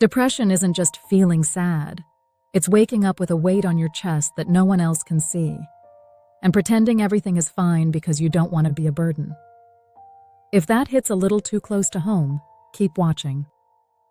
Depression isn't just feeling sad. It's waking up with a weight on your chest that no one else can see, and pretending everything is fine because you don't want to be a burden. If that hits a little too close to home, keep watching.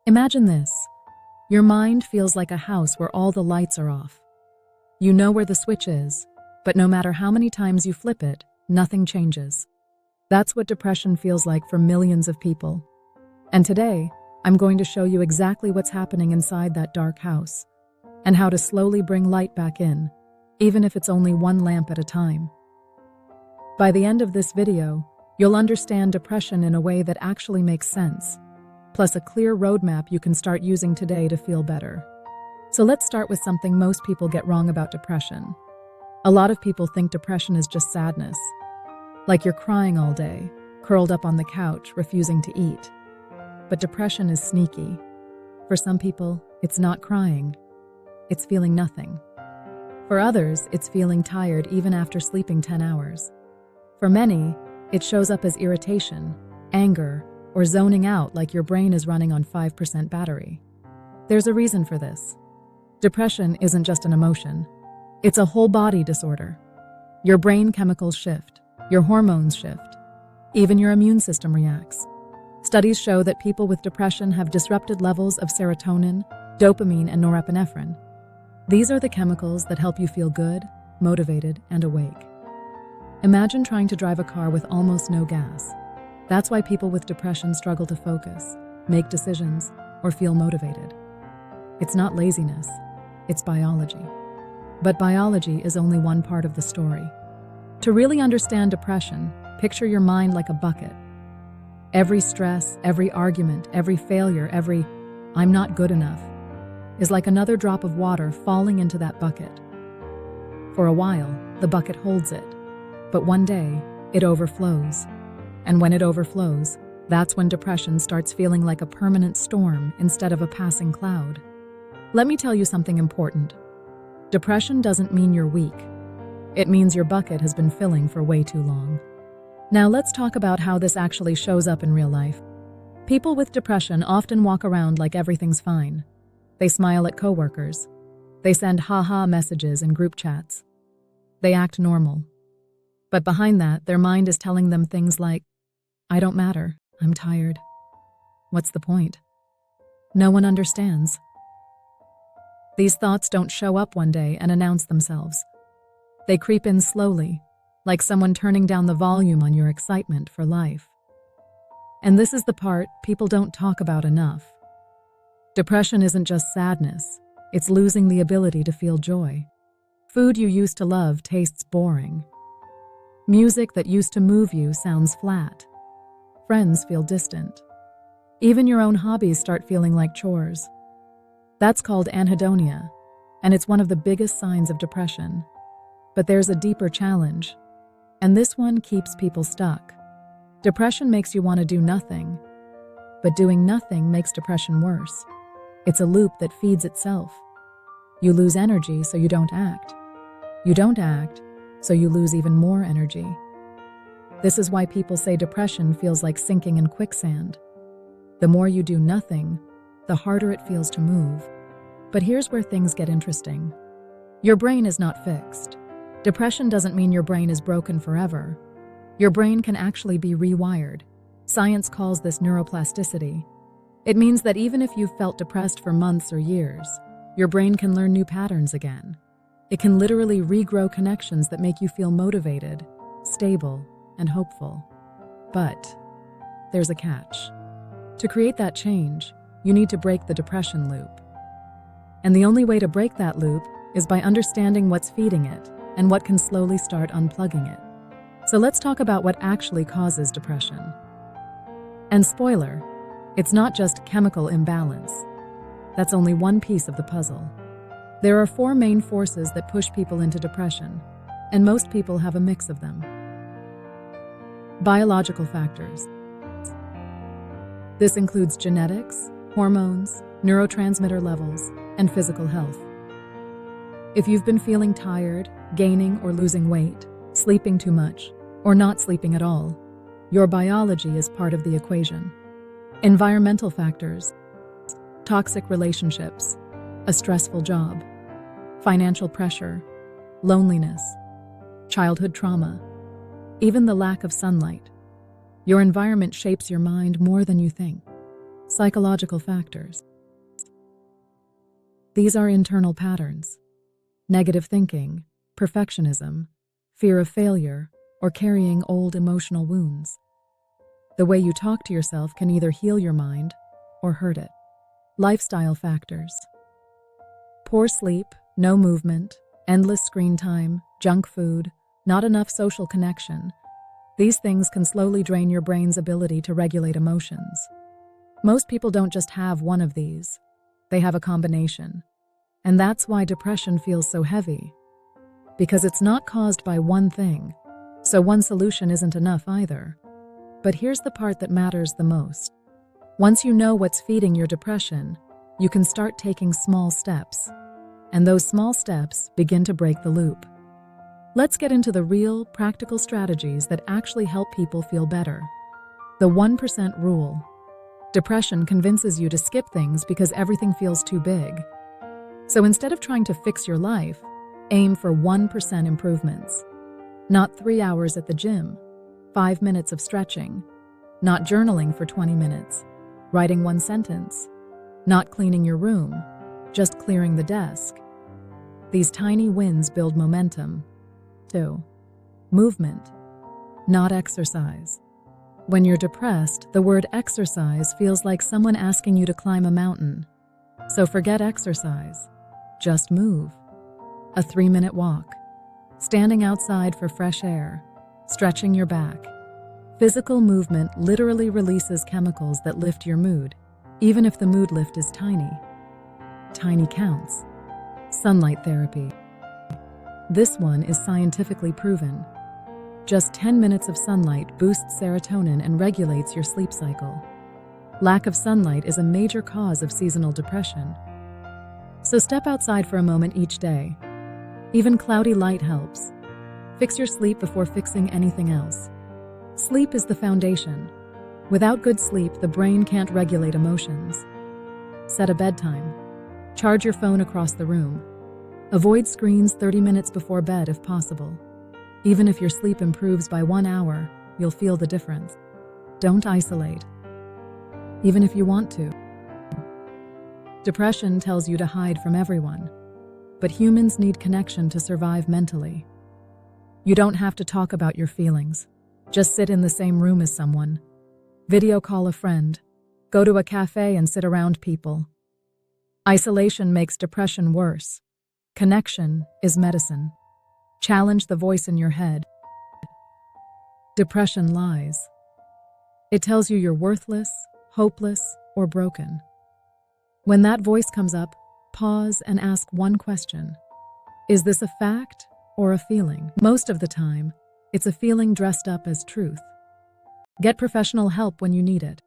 Imagine this. Your mind feels like a house where all the lights are off. You know where the switch is, but no matter how many times you flip it, nothing changes. That's what depression feels like for millions of people. And today, I'm going to show you exactly what's happening inside that dark house, and how to slowly bring light back in, even if it's only one lamp at a time. By the end of this video, you'll understand depression in a way that actually makes sense, plus a clear roadmap you can start using today to feel better. So let's start with something most people get wrong about depression. A lot of people think depression is just sadness, like you're crying all day, curled up on the couch, refusing to eat. But depression is sneaky. For some people, it's not crying. It's feeling nothing. For others, it's feeling tired even after sleeping 10 hours. For many, it shows up as irritation, anger, or zoning out like your brain is running on 5% battery. There's a reason for this. Depression isn't just an emotion. It's a whole body disorder. Your brain chemicals shift, your hormones shift, even your immune system reacts. Studies show that people with depression have disrupted levels of serotonin, dopamine, and norepinephrine. These are the chemicals that help you feel good, motivated, and awake. Imagine trying to drive a car with almost no gas. That's why people with depression struggle to focus, make decisions, or feel motivated. It's not laziness, it's biology. But biology is only one part of the story. To really understand depression, picture your mind like a bucket. Every stress, every argument, every failure, every "I'm not good enough" is like another drop of water falling into that bucket. For a while, the bucket holds it, but one day, it overflows. And when it overflows, that's when depression starts feeling like a permanent storm instead of a passing cloud. Let me tell you something important. Depression doesn't mean you're weak. It means your bucket has been filling for way too long. Now let's talk about how this actually shows up in real life. People with depression often walk around like everything's fine. They smile at coworkers. They send ha-ha messages in group chats. They act normal. But behind that, their mind is telling them things like, "I don't matter, I'm tired. What's the point? No one understands." These thoughts don't show up one day and announce themselves. They creep in slowly, like someone turning down the volume on your excitement for life. And this is the part people don't talk about enough. Depression isn't just sadness, it's losing the ability to feel joy. Food you used to love tastes boring. Music that used to move you sounds flat. Friends feel distant. Even your own hobbies start feeling like chores. That's called anhedonia, and it's one of the biggest signs of depression. But there's a deeper challenge, and this one keeps people stuck. Depression makes you want to do nothing, but doing nothing makes depression worse. It's a loop that feeds itself. You lose energy, so you don't act. You don't act, so you lose even more energy. This is why people say depression feels like sinking in quicksand. The more you do nothing, the harder it feels to move. But here's where things get interesting. Your brain is not fixed. Depression doesn't mean your brain is broken forever. Your brain can actually be rewired. Science calls this neuroplasticity. It means that even if you've felt depressed for months or years, your brain can learn new patterns again. It can literally regrow connections that make you feel motivated, stable, and hopeful. But there's a catch. To create that change, you need to break the depression loop. And the only way to break that loop is by understanding what's feeding it and what can slowly start unplugging it. So let's talk about what actually causes depression. And spoiler, it's not just chemical imbalance. That's only one piece of the puzzle. There are 4 main forces that push people into depression, and most people have a mix of them. Biological factors. This includes genetics, hormones, neurotransmitter levels, and physical health. If you've been feeling tired, gaining or losing weight, sleeping too much, or not sleeping at all, your biology is part of the equation. Environmental factors. toxic relationships, a stressful job, financial pressure, loneliness, childhood trauma, even the lack of sunlight. Your environment shapes your mind more than you think. Psychological factors. These are internal patterns: negative thinking, perfectionism, fear of failure, or carrying old emotional wounds. The way you talk to yourself can either heal your mind or hurt it. Lifestyle factors. Poor sleep, no movement, endless screen time, junk food, not enough social connection. These things can slowly drain your brain's ability to regulate emotions. Most people don't just have one of these. They have a combination. And that's why depression feels so heavy. Because it's not caused by one thing, so one solution isn't enough either. But here's the part that matters the most. Once you know what's feeding your depression, you can start taking small steps. And those small steps begin to break the loop. Let's get into the real, practical strategies that actually help people feel better. The 1% rule. Depression convinces you to skip things because everything feels too big. So instead of trying to fix your life, aim for 1% improvements. Not 3 hours at the gym, 5 minutes of stretching, not journaling for 20 minutes, writing one sentence, not cleaning your room, just clearing the desk. These tiny wins build momentum. 2. Movement, not exercise. When you're depressed, the word exercise feels like someone asking you to climb a mountain. So forget exercise. Just move. A 3-minute walk, standing outside for fresh air, stretching your back. Physical movement literally releases chemicals that lift your mood, even if the mood lift is tiny. Tiny counts. Sunlight therapy. This one is scientifically proven. Just 10 minutes of sunlight boosts serotonin and regulates your sleep cycle. Lack of sunlight is a major cause of seasonal depression. So step outside for a moment each day. Even cloudy light helps. Fix your sleep before fixing anything else. Sleep is the foundation. Without good sleep, the brain can't regulate emotions. Set a bedtime. Charge your phone across the room. Avoid screens 30 minutes before bed if possible. Even if your sleep improves by 1 hour, you'll feel the difference. Don't isolate, even if you want to. Depression tells you to hide from everyone, but humans need connection to survive mentally. You don't have to talk about your feelings. Just sit in the same room as someone. Video call a friend. Go to a cafe and sit around people. Isolation makes depression worse. Connection is medicine. Challenge the voice in your head. Depression lies. It tells you you're worthless, hopeless, or broken. When that voice comes up, pause and ask one question. Is this a fact or a feeling? Most of the time, it's a feeling dressed up as truth. Get professional help when you need it.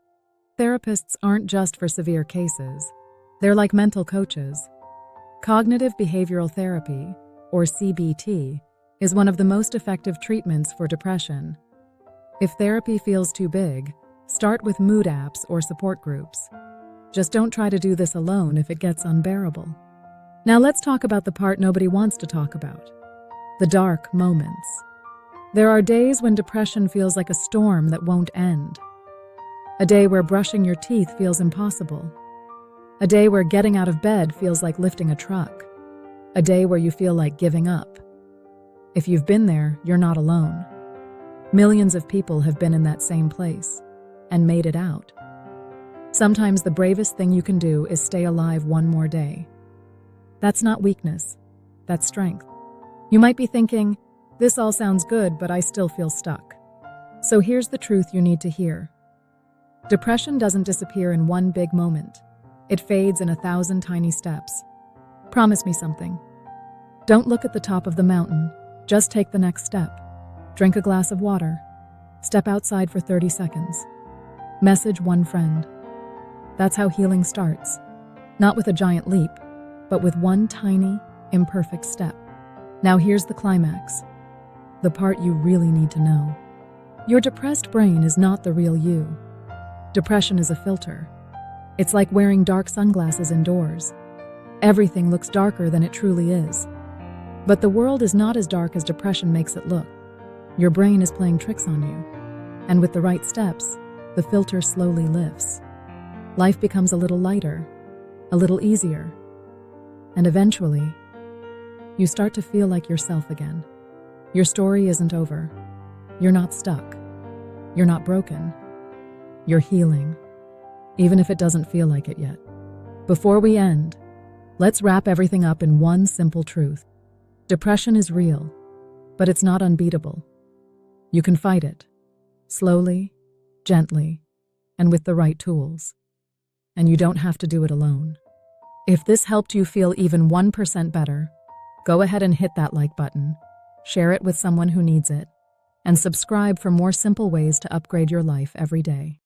Therapists aren't just for severe cases. They're like mental coaches. Cognitive behavioral therapy, or CBT, is one of the most effective treatments for depression. If therapy feels too big, start with mood apps or support groups. Just don't try to do this alone if it gets unbearable. Now let's talk about the part nobody wants to talk about: the dark moments. There are days when depression feels like a storm that won't end. A day where brushing your teeth feels impossible. A day where getting out of bed feels like lifting a truck. A day where you feel like giving up. If you've been there, you're not alone. Millions of people have been in that same place and made it out. Sometimes the bravest thing you can do is stay alive one more day. That's not weakness, that's strength. You might be thinking, this all sounds good, but I still feel stuck. So here's the truth you need to hear. Depression doesn't disappear in one big moment. It fades in 1,000 tiny steps. Promise me something. Don't look at the top of the mountain. Just take the next step. Drink a glass of water. Step outside for 30 seconds. Message one friend. That's how healing starts. Not with a giant leap, but with one tiny, imperfect step. Now here's the climax. The part you really need to know. Your depressed brain is not the real you. Depression is a filter. It's like wearing dark sunglasses indoors. Everything looks darker than it truly is. But the world is not as dark as depression makes it look. Your brain is playing tricks on you. And with the right steps, the filter slowly lifts. Life becomes a little lighter, a little easier. And eventually, you start to feel like yourself again. Your story isn't over. You're not stuck. You're not broken. You're healing, even if it doesn't feel like it yet. Before we end, let's wrap everything up in one simple truth. Depression is real, but it's not unbeatable. You can fight it, slowly, gently, and with the right tools. And you don't have to do it alone. If this helped you feel even 1% better, go ahead and hit that like button, share it with someone who needs it, and subscribe for more simple ways to upgrade your life every day.